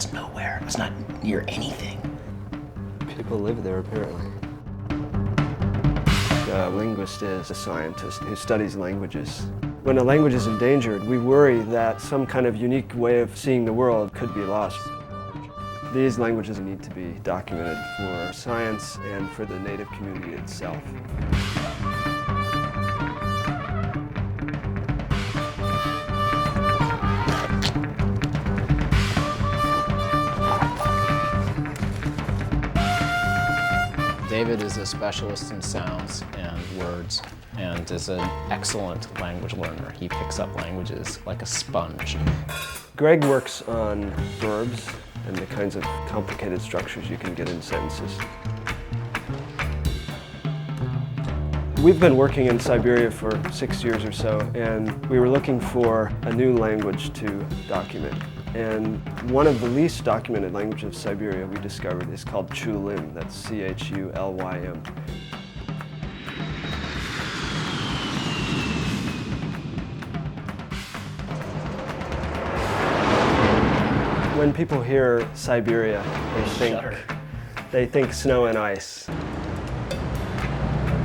It's nowhere. It's not near anything. People live there, apparently. A linguist is a scientist who studies languages. When a language is endangered, we worry that some kind of unique way of seeing the world could be lost. These languages need to be documented for science and for the native community itself. David is a specialist in sounds and words and is an excellent language learner. He picks up languages like a sponge. Greg works on verbs and the kinds of complicated structures you can get in sentences. We've been working in Siberia for 6 years or so, and we were looking for a new language to document. And one of the least documented languages of Siberia we discovered is called Chulym. That's C-H-U-L-Y-M. When people hear Siberia, they think snow and ice.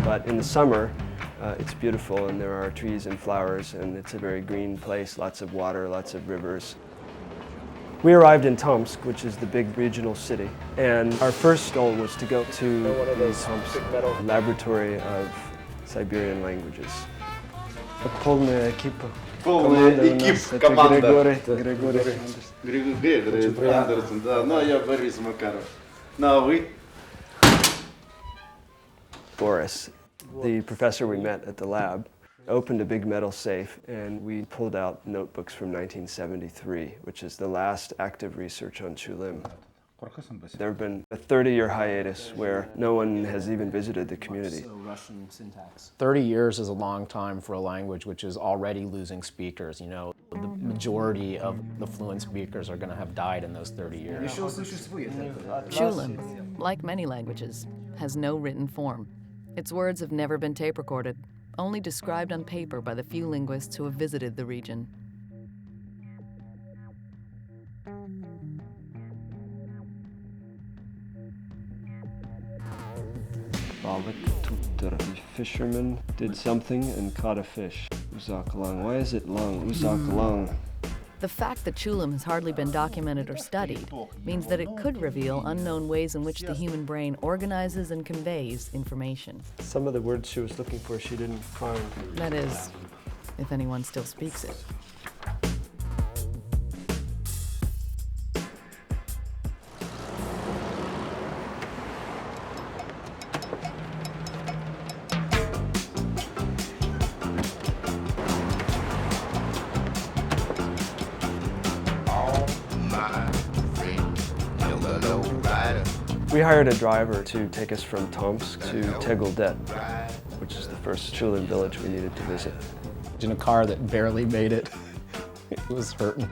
But in the summer, it's beautiful and there are trees and flowers and it's a very green place, lots of water, lots of rivers. We arrived in Tomsk, which is the big regional city, and our first goal was to go to the Tomsk laboratory of Siberian languages. Полная экипа. Полная команда. Григорий. Gregory Anderson, да. Ну, а я Борис Макаров. Ну, а вы? Boris, the professor we met at the lab, opened a big metal safe and we pulled out notebooks from 1973, which is the last active research on Chulym. There have been a 30-year hiatus where no one has even visited the community. So Russian syntax. 30 years is a long time for a language which is already losing speakers. You know, the majority of the fluent speakers are going to have died in those 30 years. Chulym, like many languages, has no written form. Its words have never been tape recorded, only described on paper by the few linguists who have visited the region. The fisherman did something and caught a fish. Uzak lang. Why is it lang? Uzak lang. The fact that Chulym has hardly been documented or studied means that it could reveal unknown ways in which the human brain organizes and conveys information. Some of the words she was looking for she didn't find. That is, if anyone still speaks it. We hired a driver to take us from Tomsk to Teguldet, which is the first Chulym village we needed to visit. In a car that barely made it. It was hurting.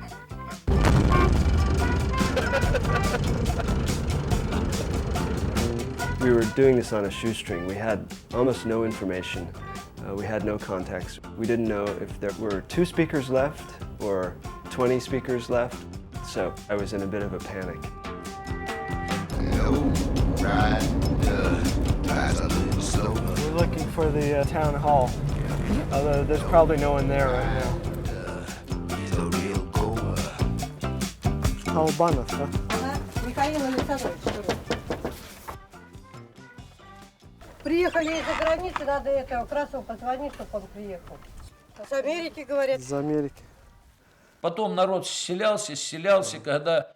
We were doing this on a shoestring. We had almost no information. We had no contacts. We didn't know if there were 2 speakers left or 20 speakers left, so I was in a bit of a panic. We're looking for the town hall, although there's probably no one there right now. Албанов, да? Михаил Александрович. Приехали из-за границы, надо этого Красову позвонить, чтобы он приехал. С Америки, говорят. Из Америки. Потом народ селялся, когда...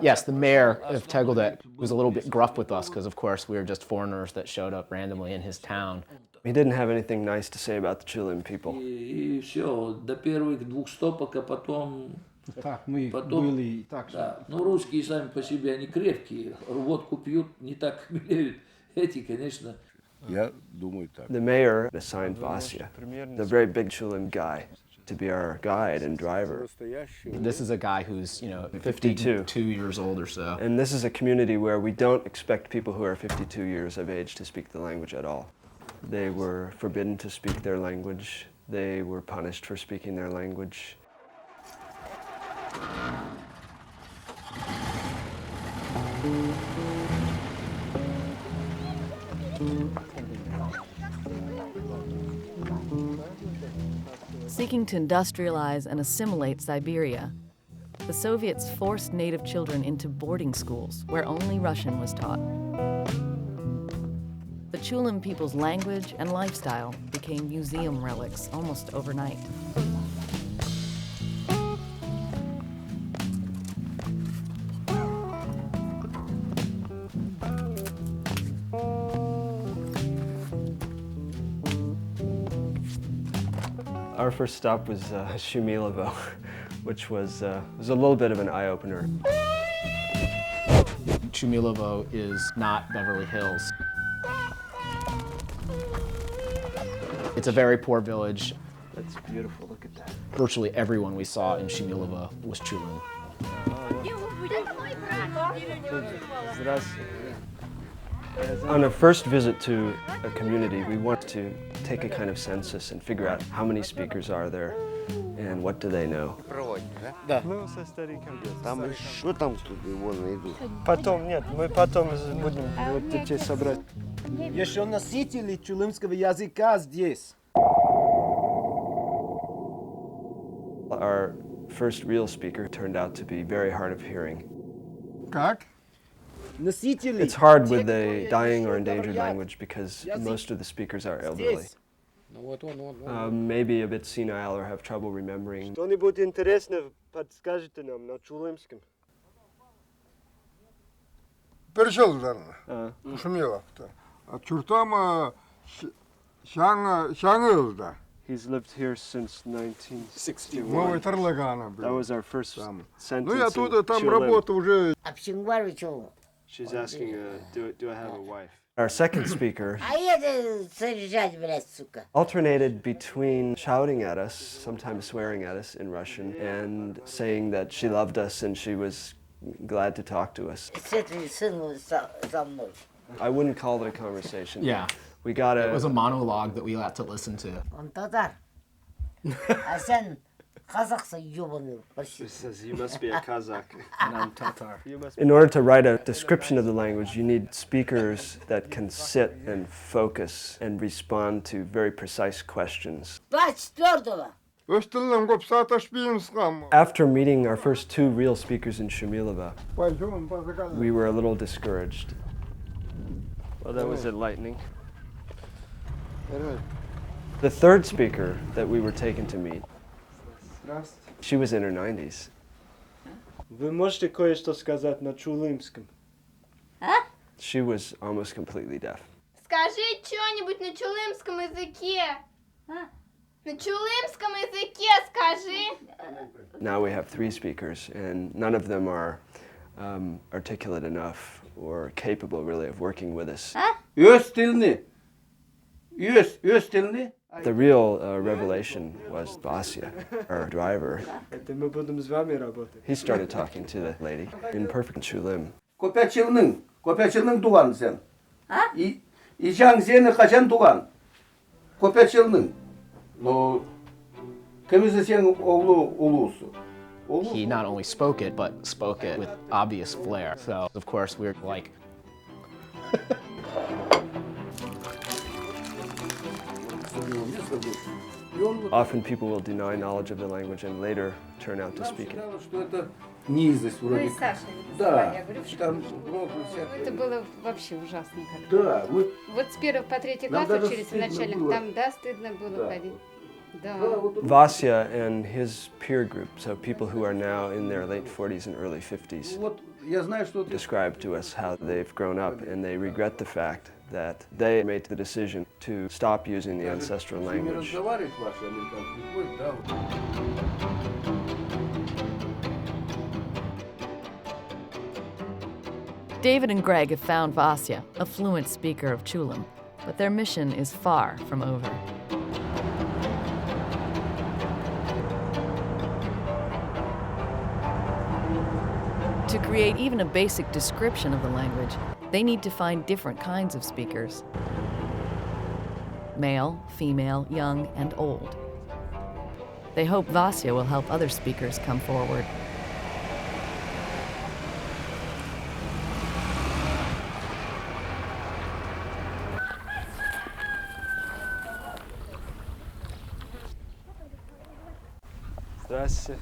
Yes, the mayor of Teguldet was a little bit gruff with us because, of course, we were just foreigners that showed up randomly in his town. He didn't have anything nice to say about the Chulym people. И все, до первых 2 стопок, а потом... Так, мы были так же. Да. Ну, русские сами по себе, они крепкие, водку пьют, не так хмелеют. Эти, конечно... Я думаю так. The mayor assigned Vasya, the very big Chulym guy, to be our guide and driver. This is a guy who's, 52 years old or so. And this is a community where we don't expect people who are 52 years of age to speak the language at all. They were forbidden to speak their language. They were punished for speaking their language. Seeking to industrialize and assimilate Siberia, the Soviets forced native children into boarding schools where only Russian was taught. The Chulym people's language and lifestyle became museum relics almost overnight. Our first stop was Shumilovo, which was a little bit of an eye-opener. Chumilova is not Beverly Hills. It's a very poor village. That's beautiful, look at that. Virtually everyone we saw in Shumilova was Chulym. On a first visit to a community, we want to take a kind of census and figure out how many speakers are there and what do they know. Потом, нет, мы потом будем детей собрать. Еще носители чулымского языка здесь. Our first real speaker turned out to be very hard of hearing. Как? Носители. It's hard with a dying or endangered language because most of the speakers are elderly. Maybe a bit senile or have trouble remembering. Что-нибудь интересное подскажете нам на чулымском? Перешелдарна. Шумиловта. Чуртама Шангылда. He's lived here since 1961. Новый Тарлагана. That was our first sentence. Ну я in оттуда там Chulym. работа уже. She's asking, do I have a wife? Our second speaker alternated between shouting at us, sometimes swearing at us in Russian, and saying that she loved us and she was glad to talk to us. I wouldn't call it a conversation. Yeah. We got It was a monologue that we got to listen to. She says, you must be a Kazakh. And I'm Tatar. In order to write a description of the language, you need speakers that can sit and focus and respond to very precise questions. After meeting our first two real speakers in Shumilova, we were a little discouraged. Well, that was enlightening. The third speaker that we were taken to meet, she was in her 90s. Вы можете кое-что сказать на чулымском? She was almost completely deaf. Скажи что-нибудь на чулымском языке. На чулымском языке скажи. Now we have three speakers, and none of them are articulate enough or capable, really, of working with us. The real revelation was Vasya, our driver. He started talking to the lady in perfect Chulym. Kopyaçılının tuğan sen. İşan seni kaçan tuğan. Kopyaçılının. No. Kemizi sen oğlu ulusu. He not only spoke it, but spoke it with obvious flair. So, of course, we were like... Often people will deny knowledge of the language and later turn out to speak it. Низость Ну вроде. и Саша, Да. я говорю, что Там много всякого. это было вообще ужасно как-то. Да, мы. Вот с 1 по 3 Нам класс даже учились в стыдно начальных, было. там, да, стыдно было Да. ходить. Да. Vasya and his peer group, so people who are now in their late 40s and early 50s, Вот я знаю, что ты. described to us how they've grown up and they regret the fact that they made the decision to stop using the ancestral language. Разговаривать ваши американцы, ой, да. David and Greg have found Vasya, a fluent speaker of Chulym, but their mission is far from over. To create even a basic description of the language, they need to find different kinds of speakers: male, female, young, and old. They hope Vasya will help other speakers come forward. Здравствуйте.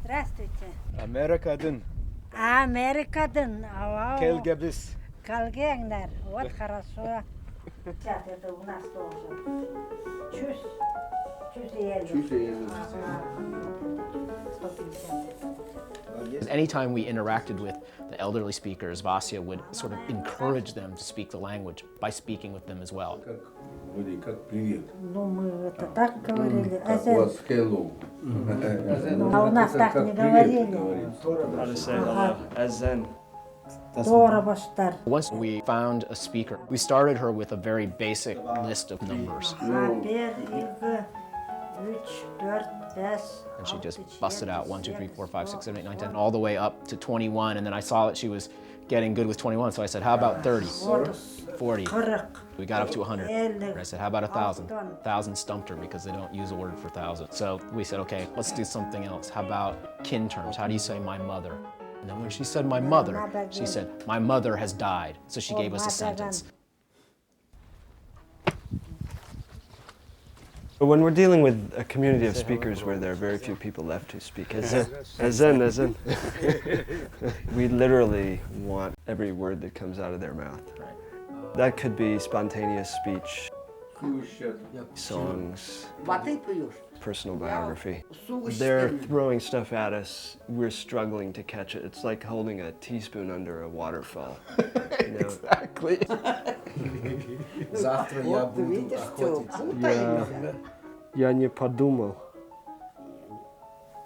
Здравствуйте. Америкадын. Америкадын. Келгебис. Калгенер. Вот хорошо. Сейчас это у нас тоже. Чус. Anytime we interacted with the elderly speakers, Vasya would sort of encourage them to speak the language by speaking with them as well. Как привет. Ну, мы это так говорили. Как у вас hello. А у нас так не говорили. How to say hello? Ezen. Once we found a speaker, we started her with a very basic list of numbers. And she just busted out 1, 2, 3, 4, 5, 6, 7, 8, 9, 10, all the way up to 21. And then I saw that she was getting good with 21, so I said, how about 30? 40. We got up to 100. I said, how about 1,000? 1,000 stumped her because they don't use a word for 1,000. So we said, okay, let's do something else. How about kin terms? How do you say my mother? And then when she said my mother, she said, my mother has died. So she gave us a sentence. But when we're dealing with a community of speakers where there are very few people left who speak Ezen, we literally want every word that comes out of their mouth. That could be spontaneous speech, songs, personal biography. They're throwing stuff at us, we're struggling to catch it. It's like holding a teaspoon under a waterfall. You know? Exactly. Завтра я буду охотиться. Я не подумал.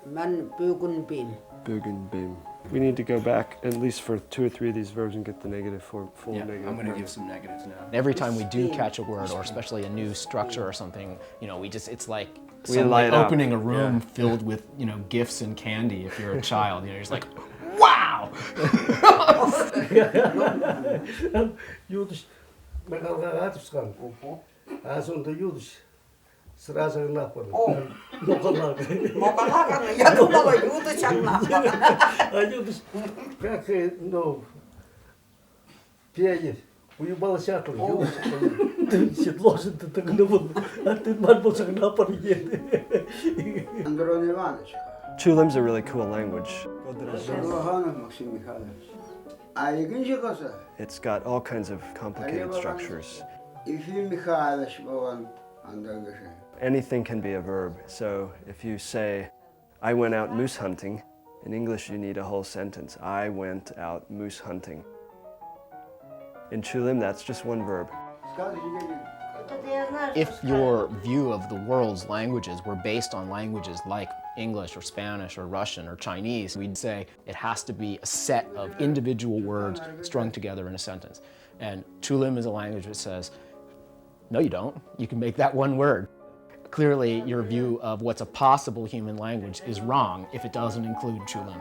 Bögenbim. Bögenbim. We need to go back at least for 2 or 3 of these verbs and get the negative form, full negative. I'm going to give some negatives now. Every time we do catch a word, or especially a new structure or something, you know, it's like We suddenly light up. opening a room filled with, you know, gifts and candy if you're a child. You know, you're just like, wow! Сразу на пол. Я думала, Юдочек нахуй. А Юдыч, как, ну, пьянит. Уебал сятл, Юдыч. Ты седло же ты так ну, а ты мальбался на пол едет. Андрей Иванович. Chulym's a really cool language. Максим Михайлович. А Игинче коса? It's got all kinds of complicated structures. Ефим Михайлович был андангашен. Anything can be a verb. So if you say, I went out moose hunting, in English you need a whole sentence. I went out moose hunting. In Chulym, that's just one verb. If your view of the world's languages were based on languages like English or Spanish or Russian or Chinese, we'd say it has to be a set of individual words strung together in a sentence. And Chulym is a language that says, no you don't, you can make that one word. Clearly, your view of what's a possible human language is wrong if it doesn't include Chulym.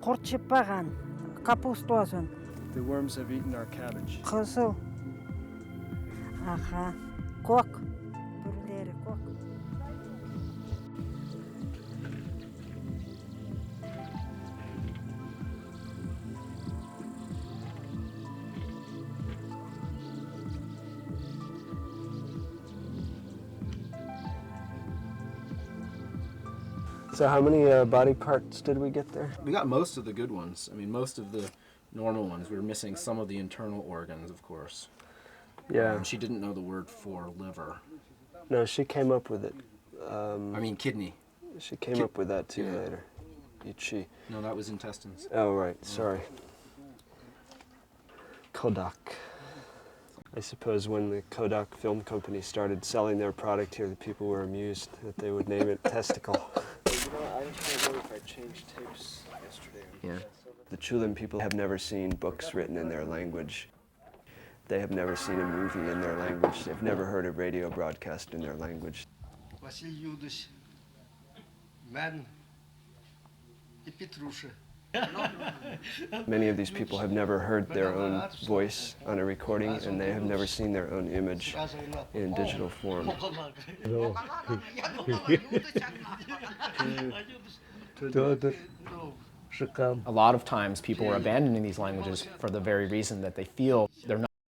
Құртшыппаған, капустозын, The worms have eaten our cabbage. қызыл. Аха, көк, бүрлері көк. So how many body parts did we get there? We got most of the good ones. I mean, most of the normal ones. We were missing some of the internal organs, of course. Yeah. She didn't know the word for liver. No, she came up with it. I mean, kidney. She came up with that too later. She. No, that was intestines. Oh, right. Sorry. Kodak. I suppose when the Kodak film company started selling their product here, the people were amused that they would name it testicle. You know, I can't remember if I changed tapes yesterday. Yeah. The Chulym people have never seen books written in their language. They have never seen a movie in their language. They've never heard a radio broadcast in their language. Василий Юдыч, Мен и Петруша. Many of these people have never heard their own voice on a recording, and they have never seen their own image in digital form. шикам. A lot of times people are abandoning these languages for the very reason that they feel they're not